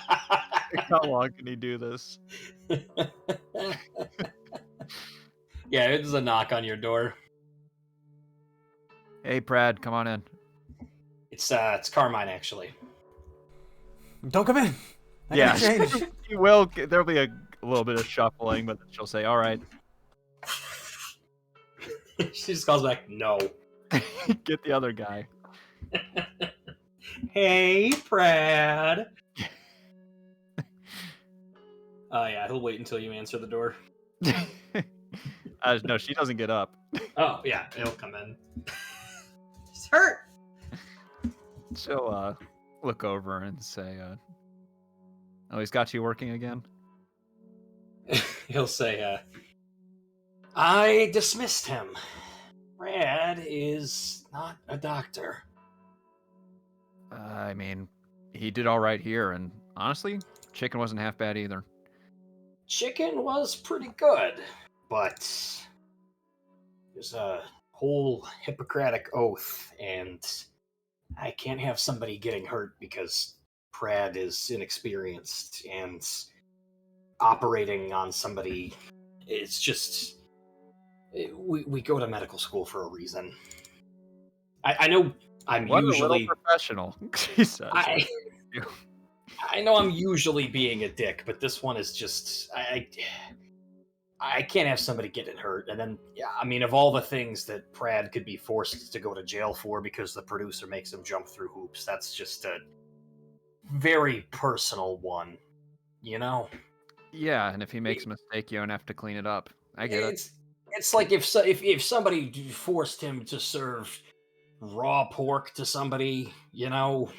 How long can he do this? Yeah, it's a knock on your door. Hey, Brad, come on in. It's Carmine actually. Don't come in. I Yeah, gotta change. he will. There'll be a little bit of shuffling, but she'll say, "All right, She just calls back, no. get the other guy." Hey, Brad. Yeah, he'll wait until you answer the door. No, she doesn't get up. Oh, yeah, he'll come in. He's hurt. She'll look over and say, "Oh, he's got you working again." He'll say, I dismissed him. Brad is not a doctor. I mean, he did all right here, and honestly, chicken wasn't half bad either. Chicken was pretty good, but there's a whole Hippocratic oath, and I can't have somebody getting hurt because Brad is inexperienced and operating on somebody. It's just we go to medical school for a reason. I know I'm What usually a little professional, she says. I know I'm usually being a dick, but this one is just I can't have somebody getting hurt. And then, yeah, I mean, of all the things that Brad could be forced to go to jail for because the producer makes him jump through hoops, that's just a very personal one, you know? Yeah, and if he makes a mistake, you don't have to clean it up. I get it. It's like if somebody forced him to serve raw pork to somebody, you know.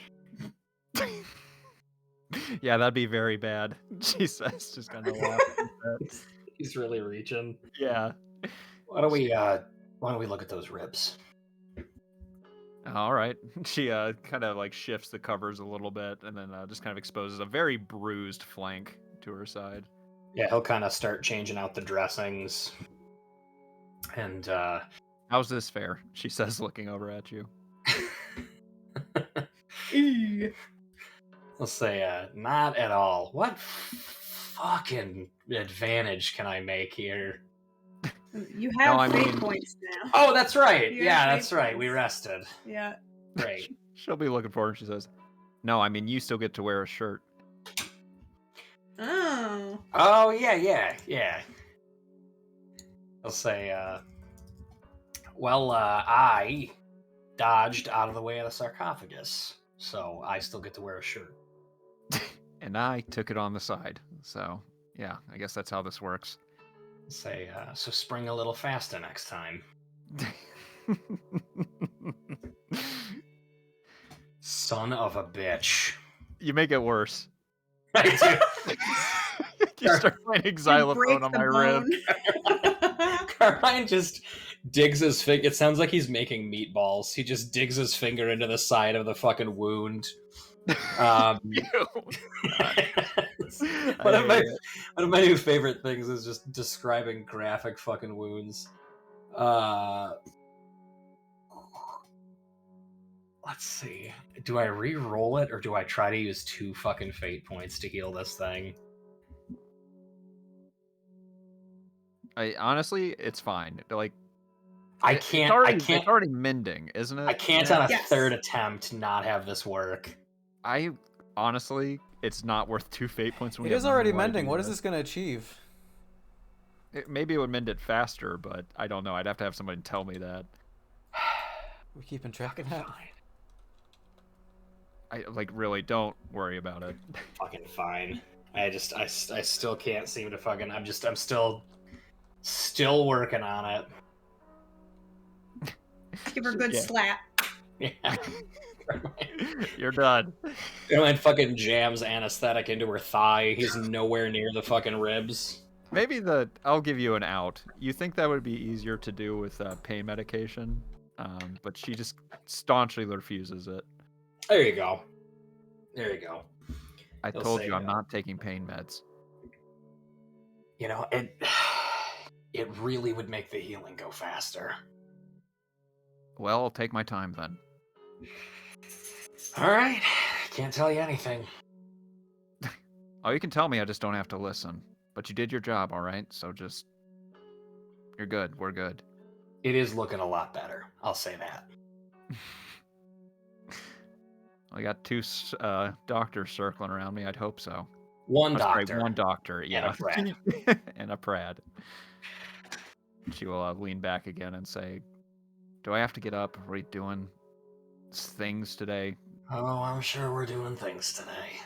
Yeah, that'd be very bad. She says, just kind of laughing. He's really reaching. Yeah. Why don't we look at those ribs? All right. She kind of like shifts the covers a little bit, and then just kind of exposes a very bruised flank to her side. Yeah, he'll kind of start changing out the dressings. And how's this fair? She says, looking over at you. Let's say, not at all. What fucking advantage can I make here? You have fate points now. Oh, that's right. You Yeah, have that's fate right. points. We rested. Yeah. Great. She'll be looking for her, and she says, "No, I mean, you still get to wear a shirt." Oh. Oh, yeah. I'll say, I dodged out of the way of the sarcophagus, so I still get to wear a shirt. And I took it on the side. So, yeah, I guess that's how this works. Say, so spring a little faster next time. Son of a bitch. You make it worse. I do. You start playing xylophone on my rib. Carmine just digs his finger. It sounds like he's making meatballs. He just digs his finger into the side of the fucking wound. One of my new favorite things is just describing graphic fucking wounds. Let's see. Do I re-roll it or do I try to use 2 fucking fate points to heal this thing? Honestly, it's fine. Like, I can't. It's already mending, isn't it? I can't on a third attempt not have this work. Honestly, it's not worth 2 fate points. It is already mending. What is this going to achieve? Maybe it would mend it faster, but I don't know. I'd have to have somebody tell me that. We're keeping track of that. Fine. Really, don't worry about it. Fucking fine. I still can't seem to fucking. I'm still working on it. Give her a good slap. Yeah. You're done. And fucking jams anesthetic into her thigh. He's nowhere near the fucking ribs. Maybe I'll give you an out. You think that would be easier to do with pain medication, but she just staunchly refuses it. There you go. I told you I'm not taking pain meds. You know, it really would make the healing go faster. Well, I'll take my time then. All right. Can't tell you anything. Oh, you can tell me. I just don't have to listen. But you did your job, all right? So just... You're good. We're good. It is looking a lot better. I'll say that. I got 2 doctors circling around me. I'd hope so. One That's right, doctor. one doctor, yeah. a Prad. And a Prad. She will lean back again and say, do I have to get up? Are we doing things today? Oh, I'm sure we're doing things today.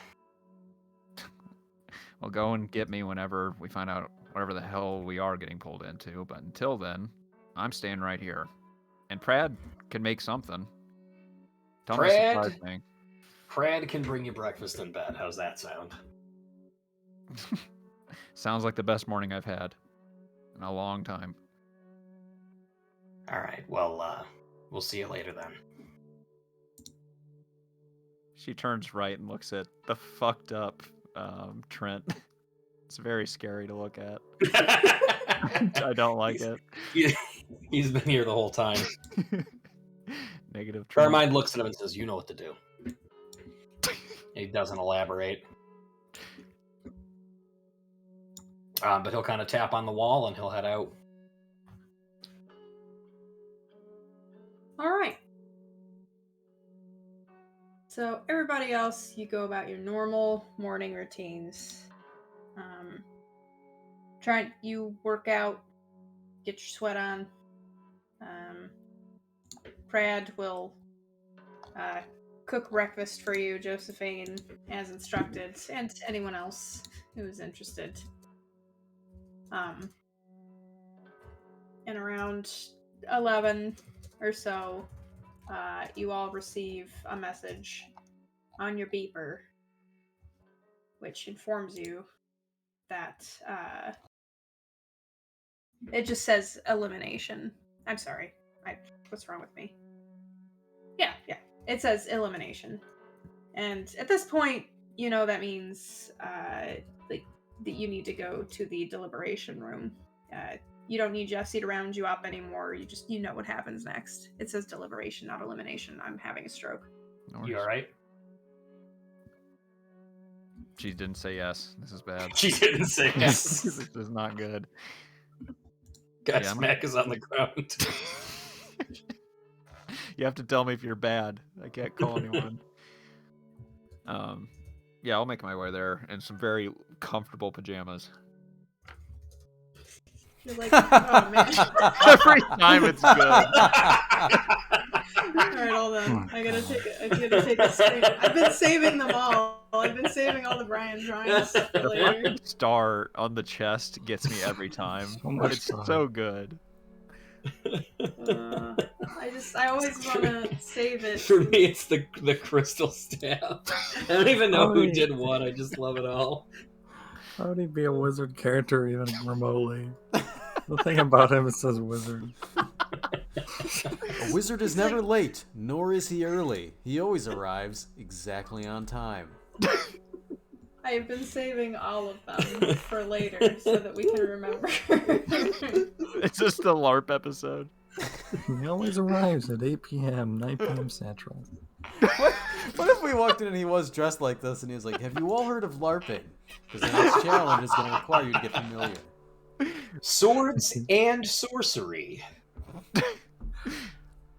Well, go and get me whenever we find out whatever the hell we are getting pulled into. But until then, I'm staying right here. And Prad can make something. Tell me a surprise thing. Prad can bring you breakfast in bed. How's that sound? Sounds like the best morning I've had in a long time. All right. Well, we'll see you later then. She turns right and looks at the fucked up Trent. It's very scary to look at. I don't like it. He's been here the whole time. Negative Trent. Carmine looks at him and says, you know what to do. He doesn't elaborate. But he'll kind of tap on the wall and he'll head out. All right. So everybody else, you go about your normal morning routines. You work out, get your sweat on. Prad will cook breakfast for you, Josephine, as instructed, and anyone else who is interested. And around 11 or so, you all receive a message on your beeper, which informs you that it just says elimination. I'm sorry. What's wrong with me? Yeah. It says elimination. And at this point, you know that means that you need to go to the deliberation room. You don't need Jesse to round you up anymore. You know what happens next. It says deliberation, not elimination. I'm having a stroke. No You worries. all right? She didn't say yes. This is bad. She didn't say yes. This is not good. Guys, Mac is on the ground. You have to tell me if you're bad. I can't call anyone. Yeah, I'll make my way there in some very comfortable pajamas. You're like, oh man. Every time it's good. Alright, hold on. I gotta take a screen. I've been saving them all. I've been saving all the Brian drawings for The later. fucking star on the chest gets me every time. It's so good. I always wanna save it. For me, it's the crystal staff. I don't even know who did what. I just love it all. How would he be a wizard character even remotely? The thing about him, it says wizard. A wizard is never late, nor is he early. He always arrives exactly on time. I have been saving all of them for later so that we can remember. It's just the LARP episode. He always arrives at 8 p.m., 9 p.m. Central. What if we walked in and he was dressed like this and he was like, have you all heard of LARPing? Because the next challenge is going to require you to get familiar. Swords and sorcery.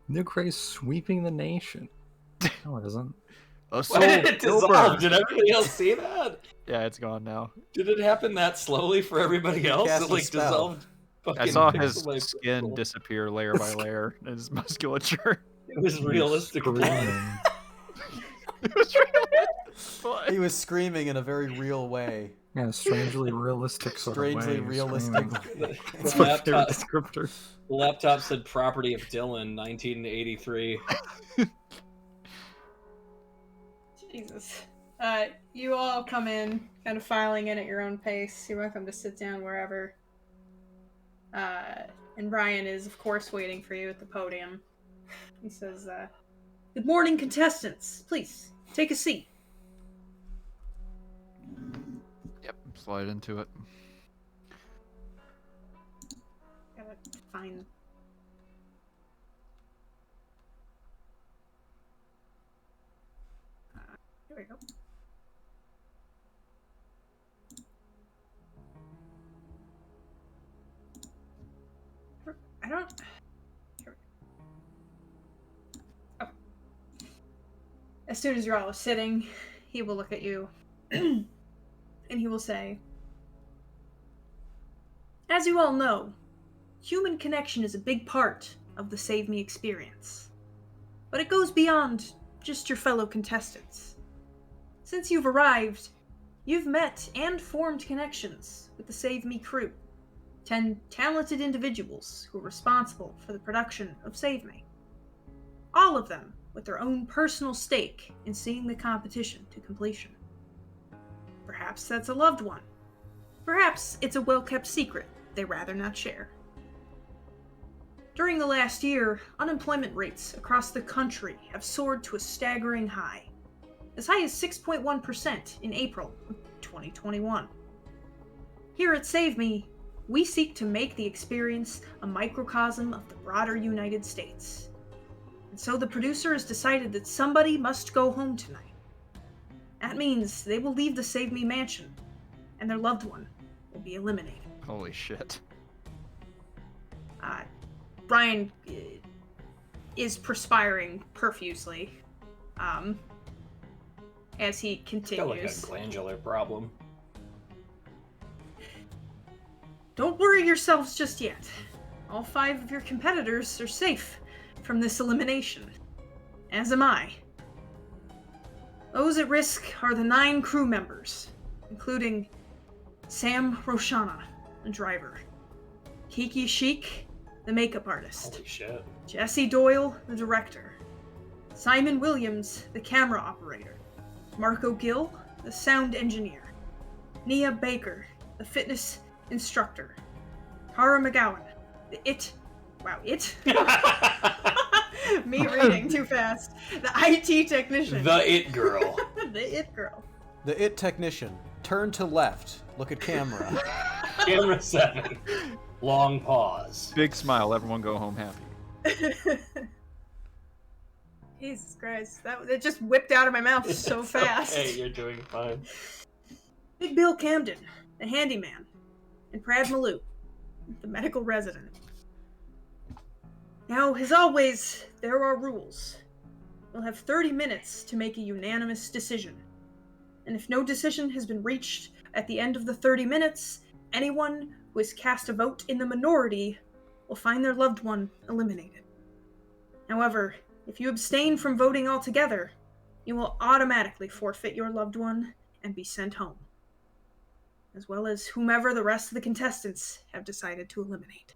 New craze sweeping the nation. No, it isn't. Why did it dissolve? Did everybody else see that? Yeah, it's gone now. Did it happen that slowly for everybody else? Cast It a like spell. dissolved. I saw fucking his pixel-like skin crystal. disappear layer by layer, and his musculature. It was realistic blood. Screaming. It was real. He was screaming in a very real way. Yeah, strangely realistic sort Strangely of way. realistic. That's The my favorite laptop, descriptor. the laptop said property of Dylan, 1983. Jesus. You all come in, kind of filing in at your own pace. You're welcome to sit down wherever. And Brian is, of course, waiting for you at the podium. He says, good morning, contestants. Please, take a seat. Yep, slide into it. Gotta find... Here we go. Oh. As soon as you're all sitting, he will look at you and he will say, as you all know, human connection is a big part of the Save Me experience. But it goes beyond just your fellow contestants. Since you've arrived, you've met and formed connections with the Save Me crew. 10 talented individuals who are responsible for the production of Save Me. All of them with their own personal stake in seeing the competition to completion. Perhaps that's a loved one. Perhaps it's a well-kept secret they'd rather not share. During the last year, unemployment rates across the country have soared to a staggering high, as high as 6.1% in April of 2021. Here at Save Me, we seek to make the experience a microcosm of the broader United States. And so the producer has decided that somebody must go home tonight. That means they will leave the Save Me mansion, and their loved one will be eliminated. Holy shit. Brian is perspiring profusely as he Got like a continues. glandular problem. Don't worry yourselves just yet. All 5 of your competitors are safe from this elimination, as am I. Those at risk are the 9 crew members, including Sam Roshana, the driver, Kiki Sheik, the makeup artist, Holy shit. Jesse Doyle, the director, Simon Williams, the camera operator, Marco Gill, the sound engineer, Nia Baker, the fitness instructor, Tara McGowan, the it. Me reading too fast. The IT technician. The it girl. The it girl. The IT technician. Turn to left. Look at camera. Camera 7. Long pause. Big smile. Everyone go home happy. Jesus Christ. It just whipped out of my mouth so It's fast. Okay, you're doing fine. Big Bill Camden, the handyman, and Prad Malou, the medical resident. Now, as always, there are rules. We'll have 30 minutes to make a unanimous decision. And if no decision has been reached at the end of the 30 minutes, anyone who has cast a vote in the minority will find their loved one eliminated. However, if you abstain from voting altogether, you will automatically forfeit your loved one and be sent home, as well as whomever the rest of the contestants have decided to eliminate.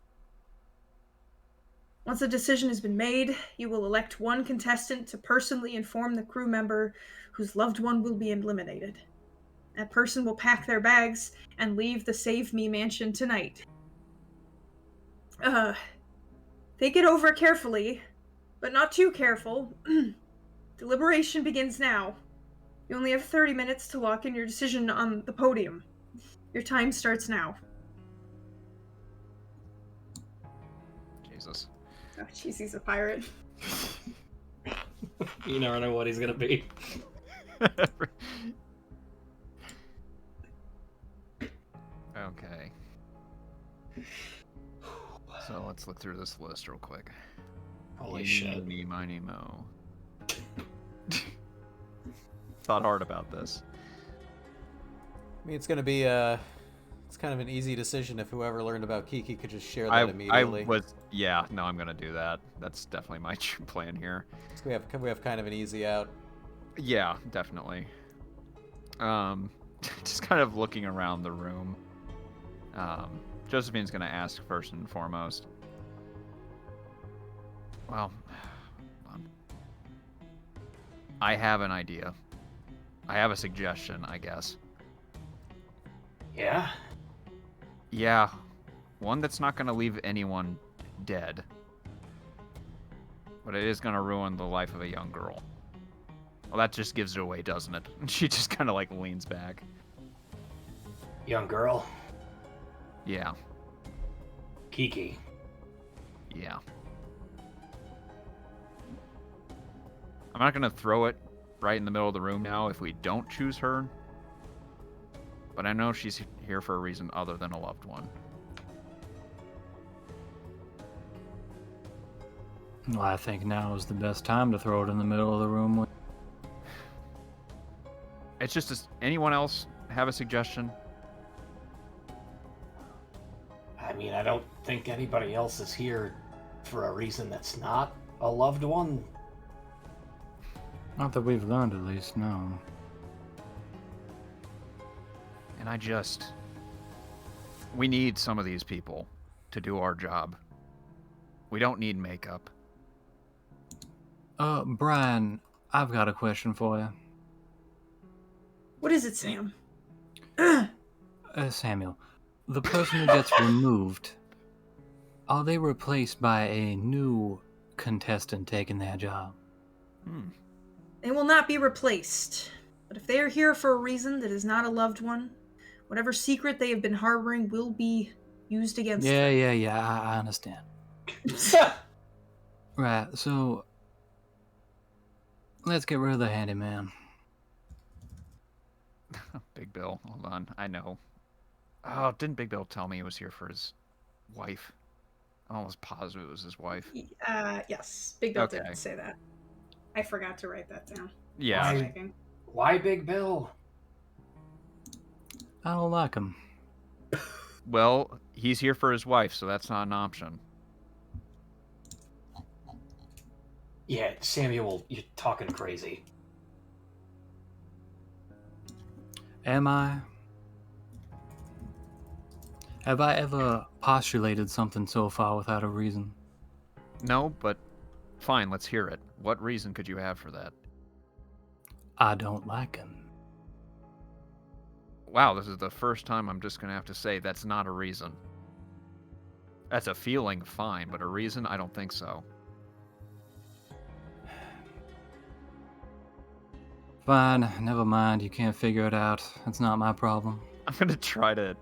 Once a decision has been made, you will elect one contestant to personally inform the crew member whose loved one will be eliminated. That person will pack their bags and leave the Save Me mansion tonight. Think it over carefully, but not too careful. Deliberation begins now. You only have 30 minutes to lock in your decision on the podium. Your time starts now. Jesus. Oh, jeez, he's a pirate. You never know what he's gonna be. Okay. So let's look through this list real quick. Holy Eeny, shit. meeny, miny, mo. Thought hard about this. I mean, it's gonna be it's kind of an easy decision if whoever learned about Kiki could just share that immediately. I'm gonna do that. That's definitely my plan here. So we have kind of an easy out. Yeah, definitely. Just kind of looking around the room. Josephine's gonna ask first and foremost. Well, I have an idea. I have a suggestion, I guess. Yeah? Yeah, one that's not gonna leave anyone dead. But it is gonna ruin the life of a young girl. Well, that just gives it away, doesn't it? She just kind of like leans back. Young girl. Yeah, Kiki. yeah. I'm not gonna throw it right in the middle of the room now if we don't choose her. But I know she's here for a reason other than a loved one. Well, I think now is the best time to throw it in the middle of the room. It's just, anyone else have a suggestion? I mean, I don't think anybody else is here for a reason that's not a loved one. Not that we've learned, at least, no. And we need some of these people to do our job. We don't need makeup. Brian, I've got a question for you. What is it, Sam? Samuel, the person who gets removed, are they replaced by a new contestant taking their job? They will not be replaced. But if they are here for a reason that is not a loved one, whatever secret they have been harboring will be used against them. Yeah, I understand. Right, so let's get rid of the handyman. Big Bill, hold on. I know. Oh, didn't Big Bill tell me he was here for his wife? I'm almost positive it was his wife. Yes. Big Bill Okay. didn't say that. I forgot to write that down. Yeah. Why? Why Big Bill? I don't like him. Well, he's here for his wife, so that's not an option. Yeah, Samuel, you're talking crazy. Am I? Have I ever postulated something so far without a reason? No, but fine, let's hear it. What reason could you have for that? I don't like him. Wow, this is the first time I'm just going to have to say that's not a reason. That's a feeling, fine, but a reason? I don't think so. Fine, never mind. You can't figure it out. It's not my problem. I'm going to try to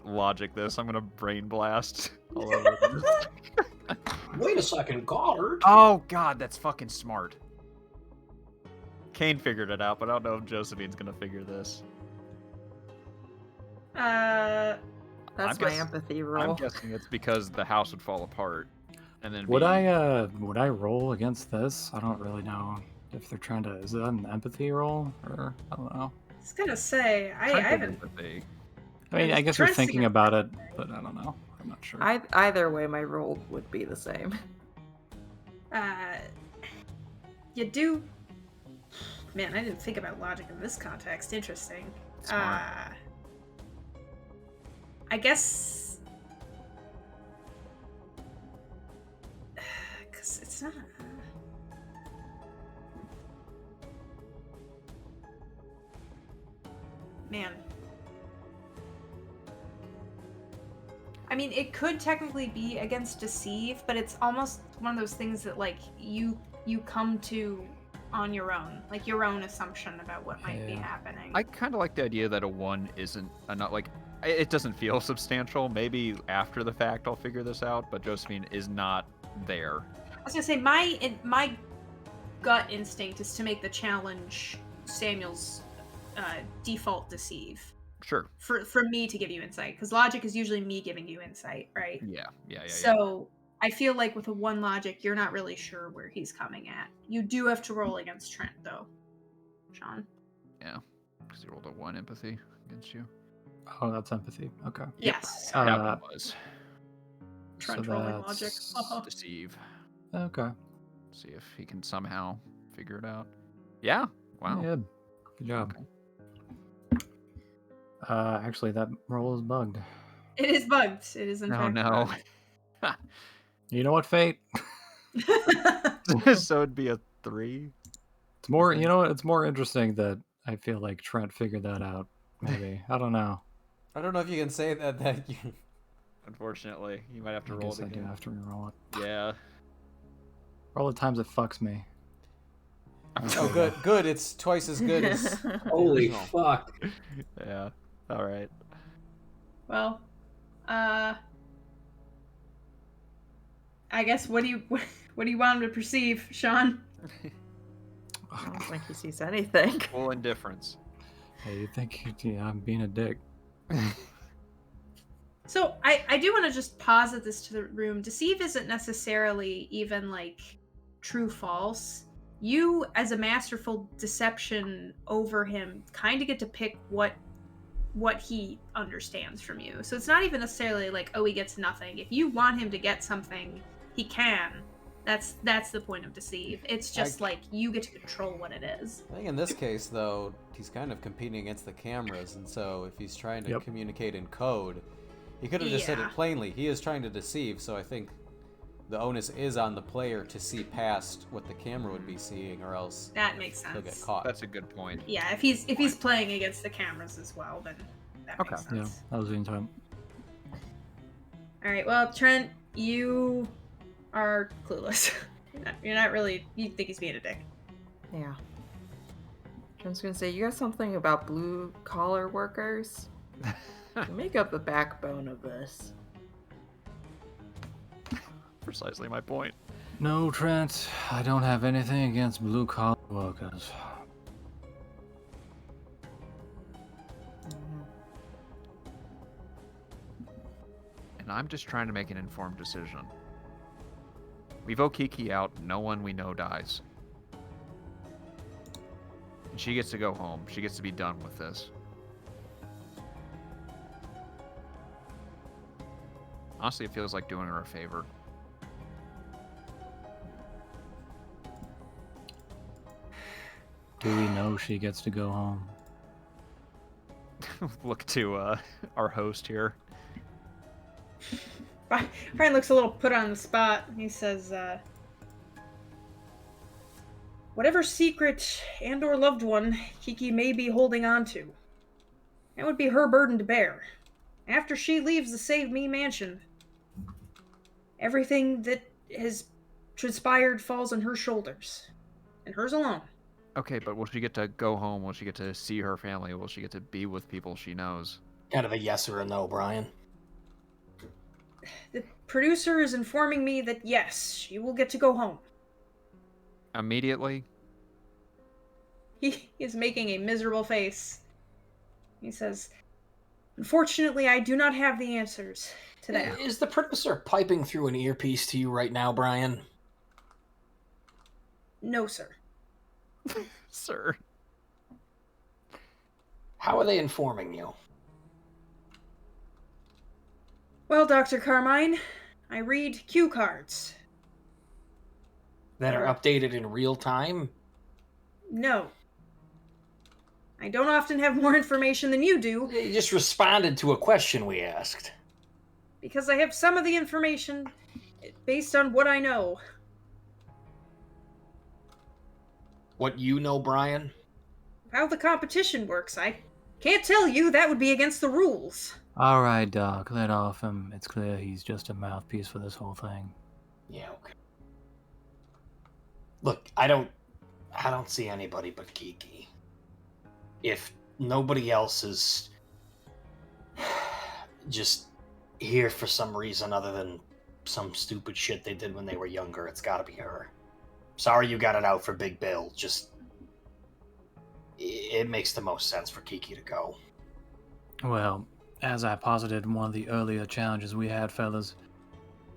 logic this. I'm going to brain blast all over this. Wait a second, Goddard. Oh, God, that's fucking smart. Kane figured it out, but I don't know if Josephine's going to figure this. That's I'm my guess- empathy I'm roll. guessing it's because the house would fall apart. And then Would be- I roll against this? I don't really know if they're trying to. Is that an empathy roll or I don't know. I was gonna say, I kind of haven't. empathy. I mean, I was guess you're dressing thinking it about it, but I don't know. I'm not sure. Either way, my roll would be the same. You do. Man, I didn't think about logic in this context. Interesting. Smart. I guess. Because it's not. Man. I mean, it could technically be against deceive, but it's almost one of those things that like you come to on your own, like your own assumption about what might be Yeah. happening. I kind of like the idea that a 1 isn't not like it doesn't feel substantial. Maybe after the fact I'll figure this out, but Josephine is not there. I was gonna say my gut instinct is to make the challenge Samuel's default deceive Sure. for me to give you insight, because logic is usually me giving you insight, right? Yeah. So I feel like with a 1 logic, you're not really sure where he's coming at. You do have to roll against Trent, though, Sean. Because he rolled a 1 empathy against you. Oh, that's empathy. Okay. Yes. Uh, That one was Trent so rolling logic. that's- deceive. Okay. See if he can somehow figure it out. Yeah. Wow. Yeah. Good job. Okay. Actually, that roll is bugged. It is bugged. It is in No, fact no. You know what, Fate? bugged. So it'd be a 3. It's more. You know what? It's more interesting that I feel like Trent figured that out. Maybe I don't know. I don't know if you can say that you. Unfortunately, you might have to I roll guess it I do again. have to reroll it. Yeah. All the times it fucks me. Oh, good, good. It's twice as good as. Holy original. fuck. Yeah. All right. Well, I guess what do you want him to perceive, Sean? I don't think he sees anything. Full indifference. Hey, you think I'm being a dick? So I do want to just posit this to the room. Deceive isn't necessarily even like true false, you as a masterful deception over him kind of get to pick what he understands from you. So it's not even necessarily like, oh, he gets nothing. If you want him to get something, he can. That's the point of deceive. It's just like you get to control what it is. I think in this case, though, he's kind of competing against the cameras, and so if he's trying to communicate in code, he could have just said it plainly. He is trying to deceive, so I think the onus is on the player to see past what the camera would be seeing, or else that makes sense. he'll get caught. That's a good point. Yeah, if he's playing against the cameras as well, then that makes sense. Yeah, I was into it. All right, well, Trent, you are clueless. You're not really. You think he's being a dick. Yeah. I was gonna say, you got something about blue collar workers? You make up the backbone of this. Precisely my point. No, Trent, I don't have anything against blue collar workers. And I'm just trying to make an informed decision. We vote Kiki out, no one we know dies. And she gets to go home. She gets to be done with this. Honestly, it feels like doing her a favor. Do we know she gets to go home? Look to our host here. Brian looks a little put on the spot. He says, whatever secret and or loved one Kiki may be holding on to, that would be her burden to bear. After she leaves the Save Me mansion, everything that has transpired falls on her shoulders. And hers alone. Okay, but will she get to go home? Will she get to see her family? Will she get to be with people she knows? Kind of a yes or a no, Brian. The producer is informing me that yes, she will get to go home. Immediately? He is making a miserable face. He says, unfortunately, I do not have the answers to that. Is the producer piping through an earpiece to you right now, Brian? No, sir. Sir. How are they informing you? Well, Dr. Carmine, I read cue cards. That are updated in real time? No. I don't often have more information than you do. You just responded to a question we asked. Because I have some of the information based on what I know. What you know, Brian? How the competition works, I can't tell you. That would be against the rules. All right, Doc, let off him. It's clear he's just a mouthpiece for this whole thing. Yeah, okay. Look, I don't see anybody but Kiki. If nobody else is just here for some reason other than some stupid shit they did when they were younger, it's gotta be her. Sorry you got it out for Big Bill, just... It makes the most sense for Kiki to go. Well, as I posited in one of the earlier challenges we had, fellas,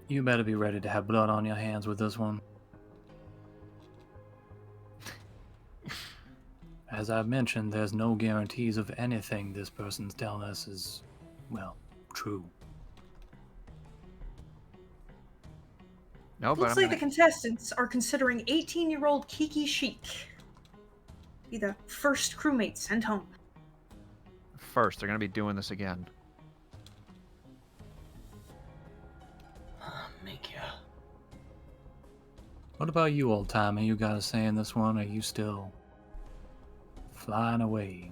you better be ready to have blood on your hands with this one. As I've mentioned, there's no guarantees of anything this person's telling us is, well, true. No, but Looks I'm like the contestants are considering 18-year-old Kiki Sheik be the first crewmate sent home. First, they're going to be doing this again. Make ya. What about you, old timer? You got a say in this one? Or are you still flying away?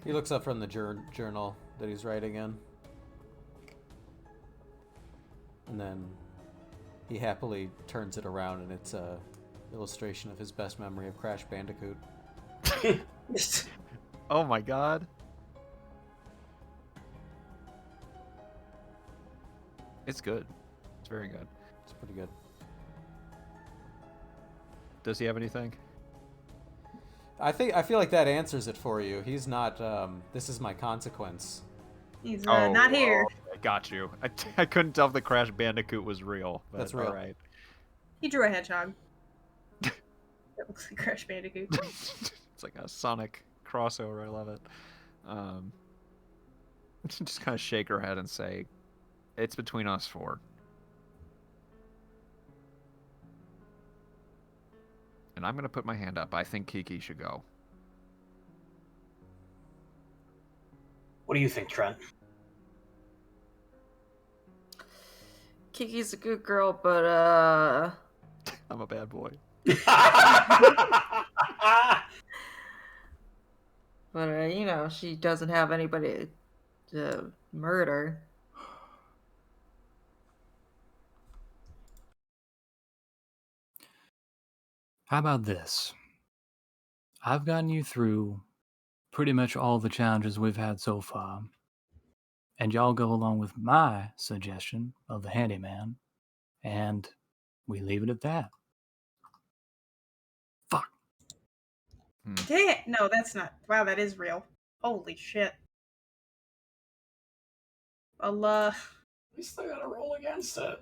He looks up from the journal that he's writing in. And then he happily turns it around, and it's a illustration of his best memory of Crash Bandicoot. Oh my god. It's good. It's very good. It's pretty good. Does he have anything? I feel like that answers it for you. He's not, this is my consequence. He's not here. I got you. I couldn't tell if the Crash Bandicoot was real. But That's real. All right. He drew a hedgehog. That looks like Crash Bandicoot. It's like a Sonic crossover. I love it. Just kind of shake her head and say, "It's between us four." And I'm gonna put my hand up. I think Kiki should go. What do you think, Trent? Kiki's a good girl, but I'm a bad boy. you know, she doesn't have anybody to murder. How about this? I've gotten you through pretty much all the challenges we've had so far. And y'all go along with my suggestion of the handyman, and we leave it at that. Fuck. Dang it! No, that's not. Wow, that is real. Holy shit. Well, We still gotta roll against it.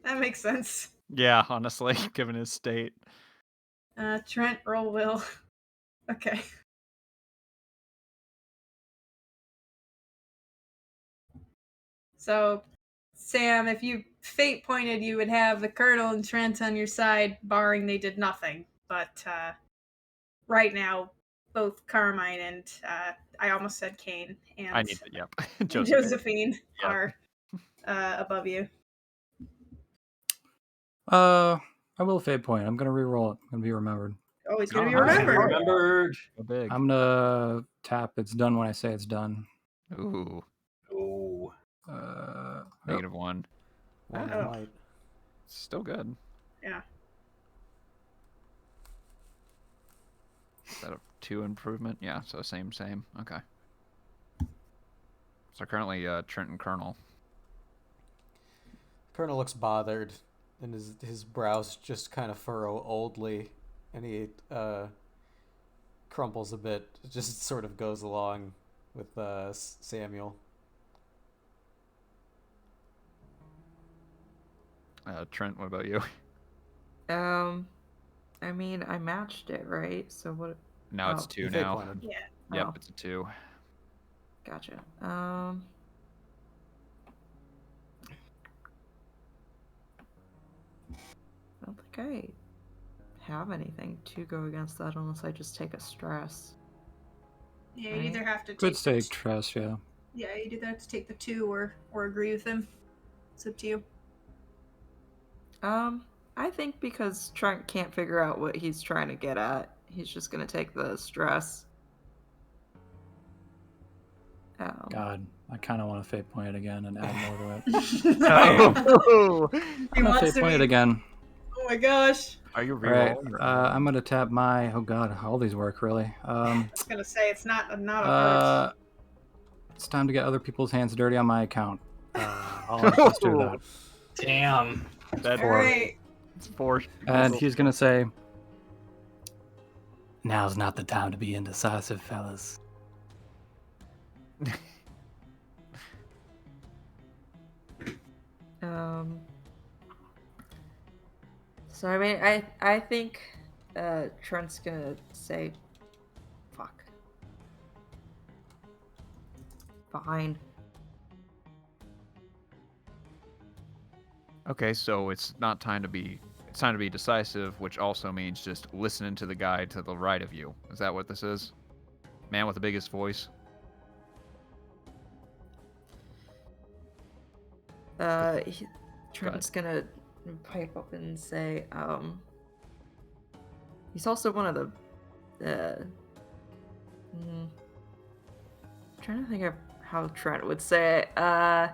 that makes sense. Yeah, honestly, given his state. Trent, roll will. Okay. So, Sam, if you fate pointed, you would have the Colonel and Trent on your side, barring they did nothing. But right now, both Carmine and I almost said Kane and I need it. Yep. Josephine Yep. are above you. I will fate point. I'm gonna re-roll it. I'm gonna be remembered. Oh, he's gonna be Oh, remembered. Remembered. Go big. I'm gonna tap. It's done when I say it's done. Ooh. Ooh. -1. One Oh. might. Still good. Yeah. Is that a 2 improvement? Yeah, so same. Okay. So currently Trent and Colonel. Colonel looks bothered, and his brows just kind of furrow oldly, and he crumples a bit. It just sort of goes along with Samuel. Trent, what about you? I mean, I matched it, right? So what? Now it's Oh. 2 You fate now. pointed. Yeah. Yep, Oh. it's a 2. Gotcha. I don't think I have anything to go against that unless I just take a stress. Yeah, you Right. either have to take. Could take trust, yeah. Yeah, you either have to take the 2 or agree with him. It's up to you. I think because Trent can't figure out what he's trying to get at, he's just gonna take the stress. God, I kind of want to fate point it again and add more to it. Oh! He I'm gonna wants fate to point it be- again. Oh my gosh. Are you All right, rerolling? I'm gonna tap my. Oh God, all these work really. I was gonna say it's not a hard. It's time to get other people's hands dirty on my account. I'll just do that. Damn. That's All right. It's 4. And he's gonna say, "Now's not the time to be indecisive, fellas." So I mean, I think Trent's gonna say, "Fuck." Fine. Okay, so it's not time to be. It's time to be decisive, which also means just listening to the guy to the right of you. Is that what this is? Man with the biggest voice. Trent's gonna pipe up and say, he's also one of the, trying to think of how Trent would say it.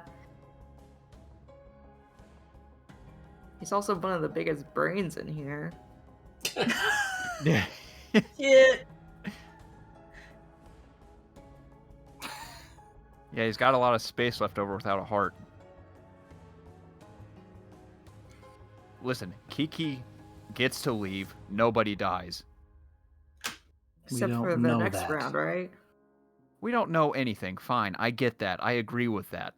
He's also one of the biggest brains in here. Yeah. Shit. Yeah, he's got a lot of space left over without a heart. Listen, Kiki gets to leave. Nobody dies. Except for the know next that. round, right? We don't know anything. Fine, I get that. I agree with that.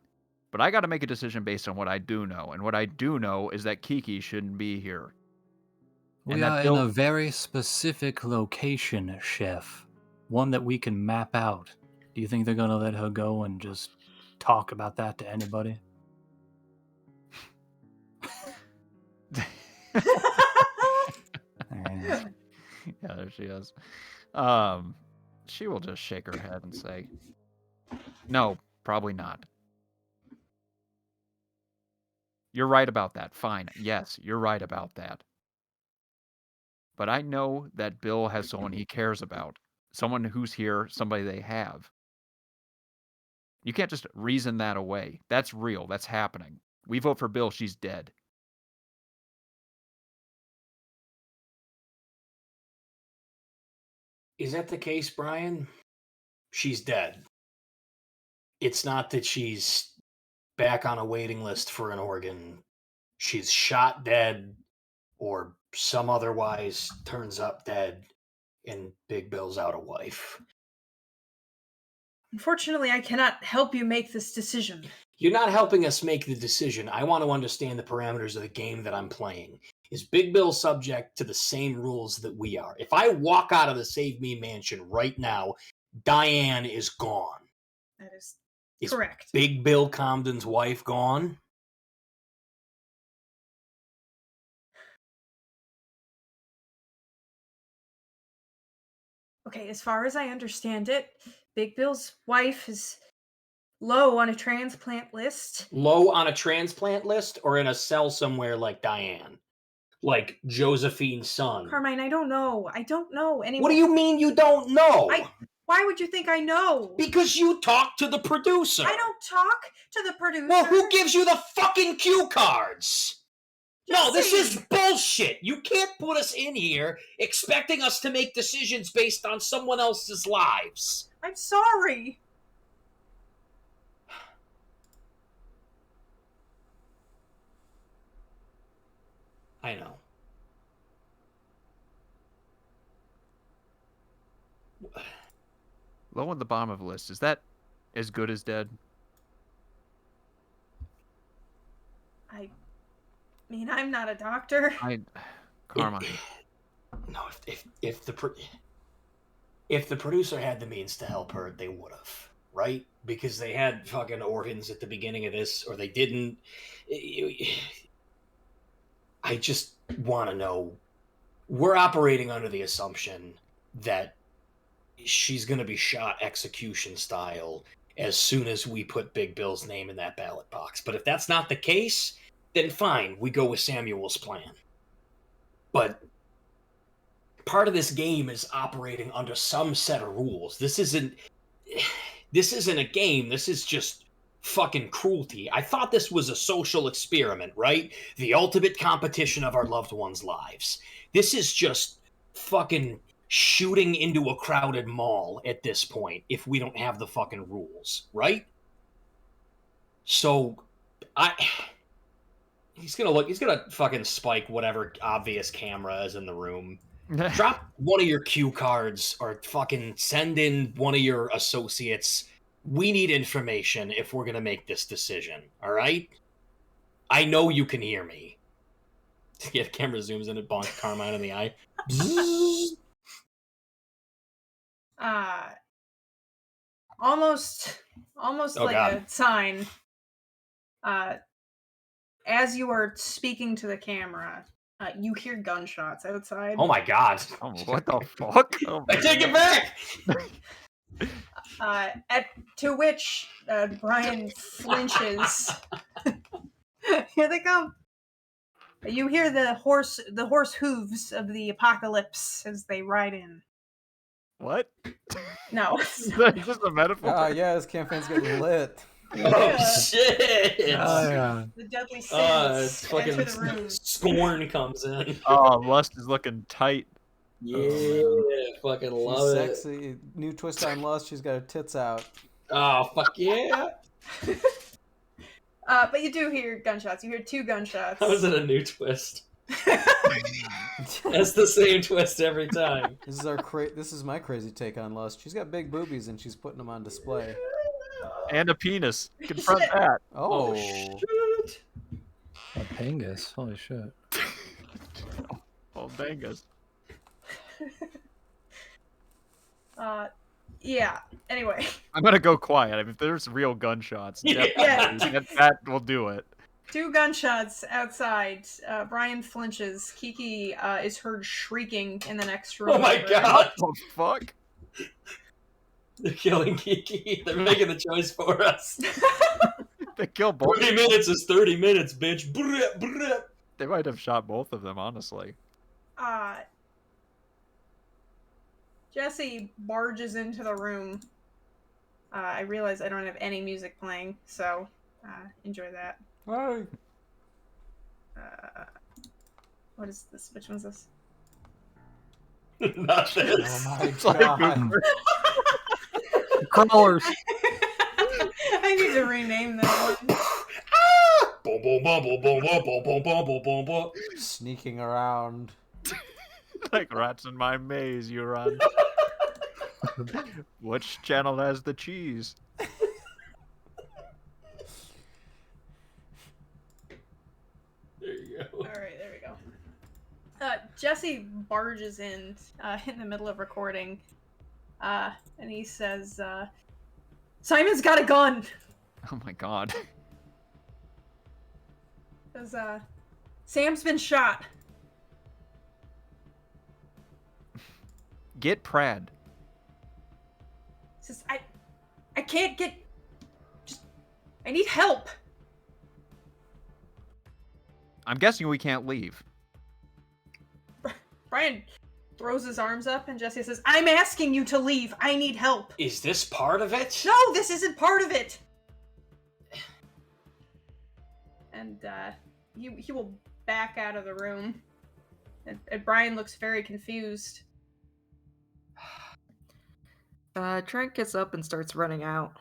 But I got to make a decision based on what I do know. And what I do know is that Kiki shouldn't be here. We are in a very specific location, Chef. One that we can map out. Do you think they're going to let her go and just talk about that to anybody? Yeah, there she is. She will just shake her head and say, no, probably not. You're right about that. Fine. Yes, you're right about that. But I know that Bill has someone he cares about. Someone who's here, somebody they have. You can't just reason that away. That's real. That's happening. We vote for Bill, she's dead. Is that the case, Brian? She's dead. It's not that she's back on a waiting list for an organ. She's shot dead or some otherwise turns up dead and Big Bill's out a wife. Unfortunately, I cannot help you make this decision. You're not helping us make the decision. I want to understand the parameters of the game that I'm playing. Is Big Bill subject to the same rules that we are? If I walk out of the Save Me mansion right now, Diane is gone. That is Is correct. Big Bill Comden's wife gone? Okay, as far as I understand it, Big Bill's wife is low on a transplant list. Low on a transplant list or in a cell somewhere like Diane? Like Josephine's son? Carmine, I don't know. I don't know anymore. What do you mean you don't know? Why would you think I know? Because you talk to the producer. I don't talk to the producer. Well, who gives you the fucking cue cards? No, this is bullshit. You can't put us in here expecting us to make decisions based on someone else's lives. I'm sorry. I know. Low on the bottom of the list. Is that as good as dead? I mean, I'm not a doctor. Carmine. No, if the producer had the means to help her, they would have, right? Because they had fucking organs at the beginning of this, or they didn't. I just want to know. We're operating under the assumption that she's going to be shot execution style as soon as we put Big Bill's name in that ballot box. But if that's not the case, then fine, we go with Samuel's plan. But part of this game is operating under some set of rules. This isn't a game. This is just fucking cruelty. I thought this was a social experiment, right? The ultimate competition of our loved ones' lives. This is just fucking shooting into a crowded mall at this point if we don't have the fucking rules, right? So he's gonna fucking spike whatever obvious camera is in the room. Drop one of your cue cards or fucking send in one of your associates. We need information if we're gonna make this decision, all right? I know you can hear me. Yeah, the camera zooms in and bonks Carmine in the eye. Almost Oh, like God. a sign. As you are speaking to the camera, you hear gunshots outside. Oh my God. Oh, what the fuck? Oh, I take it back! To which Brian flinches. Here they come. You hear the horse hooves of the apocalypse as they ride in. What? No. Is that just a metaphor? Oh, yeah, this campaign's getting lit. Oh shit! yeah. The deadly sins It's fucking enter the room. Scorn comes in. Oh, Lust is looking tight. Yeah, fucking She's love it. sexy. New twist on Lust. She's got her tits out. Oh fuck yeah! But you do hear gunshots. You hear two gunshots. How is it a new twist? That's the same twist every time. This is this is my crazy take on Lust. She's got big boobies and she's putting them on display. And a penis. Confront Shit. that. Oh, Shit. A Pangus. Holy shit. Oh, dangus. Yeah. Anyway. I'm gonna go quiet. I mean, if there's real gunshots, Yeah. definitely, that will do it. 2 gunshots outside. Brian flinches. Kiki is heard shrieking in the next room. Oh my god! What the fuck? They're killing Kiki. They're making the choice for us. They killed both. 30 minutes is 30 minutes, bitch. Brrr, brrr. They might have shot both of them, honestly. Jesse barges into the room. I realize I don't have any music playing, so enjoy that. hey. What is this? Which one's this? Not this. Oh my It's like god. Cooper. Crawlers. I need to rename that one. Boom, boom, boom, boom, boom, boom, boom, boom, boom, boom, boom, boom. Sneaking around. Like rats in my maze, you run. Which channel has the cheese? There you go. Alright, there we go. Jesse barges in the middle of recording. And he says, Simon's got a gun! Oh my god. Says, Sam's been shot. Get Prad. Says, I can't get... I need help! I'm guessing we can't leave. Brian throws his arms up and Jesse says, I'm asking you to leave. I need help. Is this part of it? No, this isn't part of it. And he will back out of the room. And Brian looks very confused. Trent gets up and starts running out.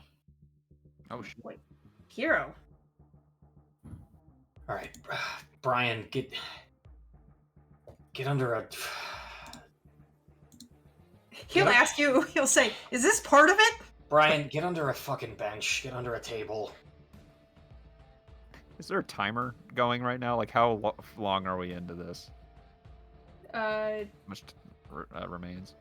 Oh shit. Hero. All right, Brian, get under a. He'll ask you, he'll say, is this part of it? Brian, get under a fucking bench. Get under a table. Is there a timer going right now? Like, how long are we into this? Uh, How much remains?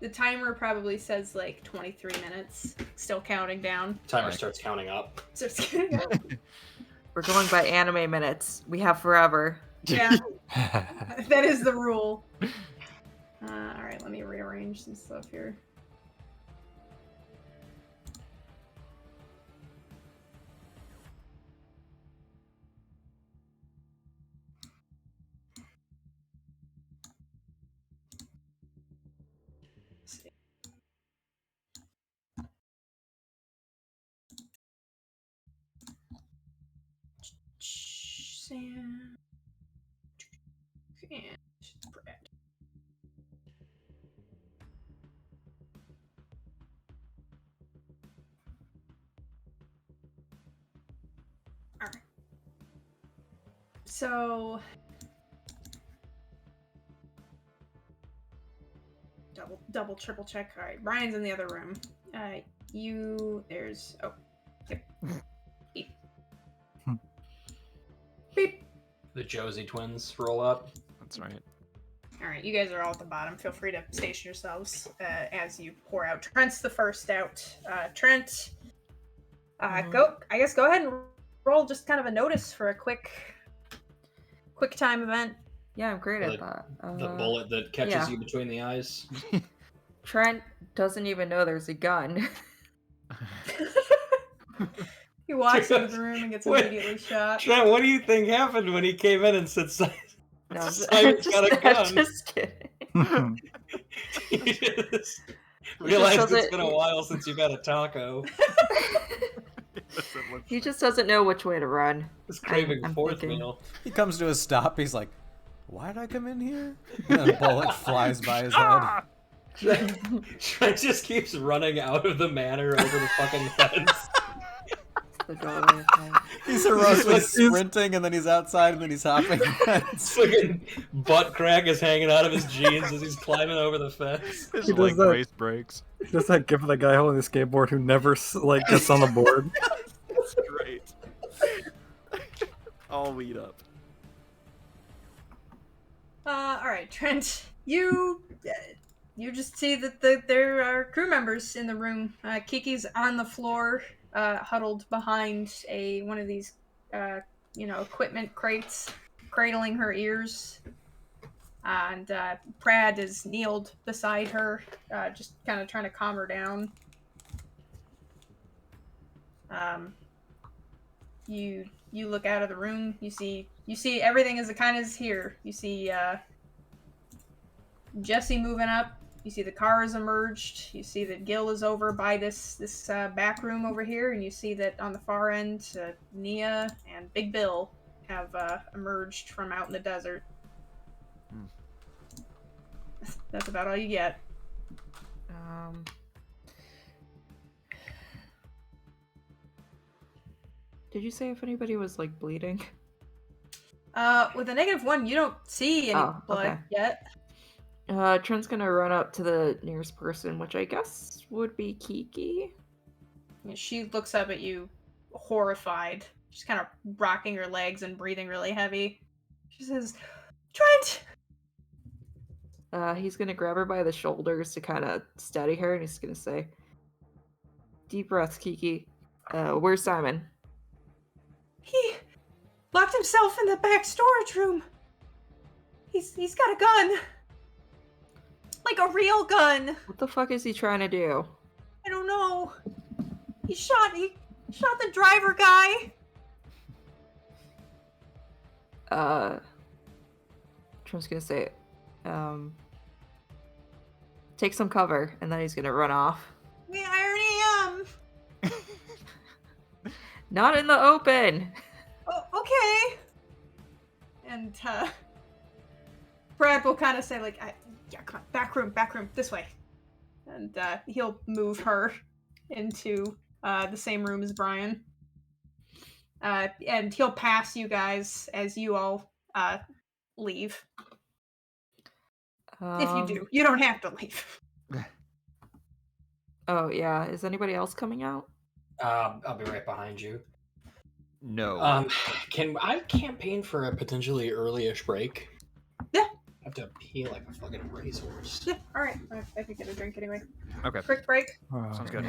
the timer probably says like 23 minutes. Still counting down. Timer Right. starts counting up. So it's getting up. We're going by anime minutes. We have forever. Yeah, that is the rule. Alright, let me rearrange some stuff here. Let's see. Sam. And Brad. Alright. So double triple check. Alright, Brian's in the other room. There's yep. Beep. Beep. The Josie twins roll up. That's right. Alright, you guys are all at the bottom. Feel free to station yourselves as you pour out. Trent's the first out. Trent, go ahead and roll just kind of a notice for a quick time event. Yeah, I'm great at that. The bullet that catches yeah. you between the eyes. Trent doesn't even know there's a gun. He walks into the room and gets Wait. immediately shot. Trent, what do you think happened when he came in and said No, Simon's got a gun? I'm just kidding. He just realized it's doesn't- been a while since you've had a taco. He just doesn't know which way to run. He's craving I'm fourth thinking. meal. He comes to a stop. He's like, "Why'd I come in here?" And a bullet flies by his head. Trent just keeps running out of the manor over the fucking fence. the doorway. Okay. He's heroically sprinting, and then he's outside, and then he's hopping. His fucking butt crack is hanging out of his jeans as he's climbing over the fence. His He does leg that. brace breaks. Just that gif of the guy holding the skateboard who never like gets on the board. That's great. I'll lead up. All right, Trent. You just see that there are crew members in the room. Kiki's on the floor, huddled behind one of these, equipment crates, cradling her ears. And Prad is kneeled beside her, just kind of trying to calm her down. You look out of the room. You see everything as it kind of is here. You see Jesse moving up. You see the car has emerged. You see that Gil is over by this back room over here, and you see that on the far end, Nia and Big Bill have emerged from out in the desert. That's about all you get. Did you say if anybody was like bleeding? With a -1, you don't see any blood yet. Trent's gonna run up to the nearest person, which I guess would be Kiki. She looks up at you, horrified. She's kind of rocking her legs and breathing really heavy. She says, "Trent!" He's gonna grab her by the shoulders to kind of steady her, and he's gonna say, "Deep breaths, Kiki. Where's Simon?" He locked himself in the back storage room. He's got a gun. Like a real gun. What the fuck is he trying to do? I don't know. He shot the driver guy. Trent's gonna say, take some cover, and then he's gonna run off. Yeah, I already am. Not in the open! Oh, okay. And, Brad will kind of say, like, yeah, come on, back room, this way. And, he'll move her into, the same room as Brian. And he'll pass you guys as you all, leave. If you do. You don't have to leave. Oh, yeah. Is anybody else coming out? I'll be right behind you. No. Can I campaign for a potentially early-ish break? Yeah. I have to pee like a fucking racehorse. Yeah, alright. I could get a drink anyway. Okay. Quick break. Sounds good.